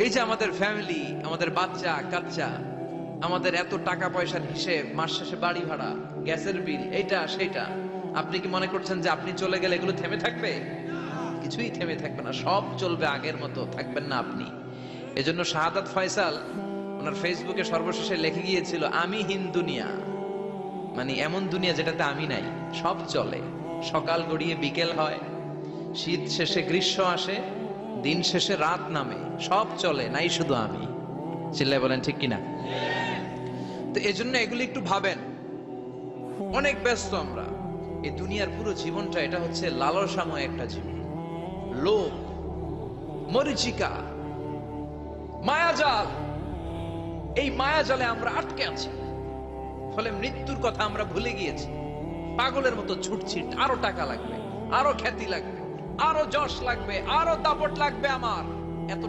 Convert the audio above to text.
এই যে আমাদের ফ্যামিলি, আমাদের বাচ্চা কাচ্চা, আমাদের এত টাকা পয়সার হিসেব, মাস শেষে বাড়ি ভাড়া, গ্যাসের বিল, এইটা সেটা, আপনি কি মনে করছেন যে আপনি চলে গেলে এগুলো থেমে থাকবে? কিছুই থেমে থাকবে না, সব চলবে আগের মতো, থাকবেন না আপনি। এজন্য শাহাদাত ফয়সাল ওনার ফেসবুকে সর্বশেষে লিখে গিয়েছিল, আমি হীন দুনিয়া, মানে এমন দুনিয়া যেটাতে আমি নাই, সব চলে, সকাল গড়িয়ে বিকেল হয়, শীত শেষে গ্রীষ্ম আসে, দিন শেষে রাত নামে, সব চলে, নাই শুধু আমি। চিল্লায় বলেন ঠিক কিনা? তো এজন্য এগুলি একটু ভাবেন। অনেক ব্যস্ত আমরা, এই দুনিয়ার পুরো জীবনটা এটা হচ্ছে লালসাময় একটা জীবন, লোভ, মরিচিকা, মায়াজাল। এই মায়াজালে আমরা আটকে আছি, ফলে মৃত্যুর কথা আমরা ভুলে গিয়েছি, পাগলের মতো ছুটছি, আরো টাকা লাগবে, আরো খ্যাতি লাগবে, আরো যশ লাগবে, আরো দাপট লাগবে আমার।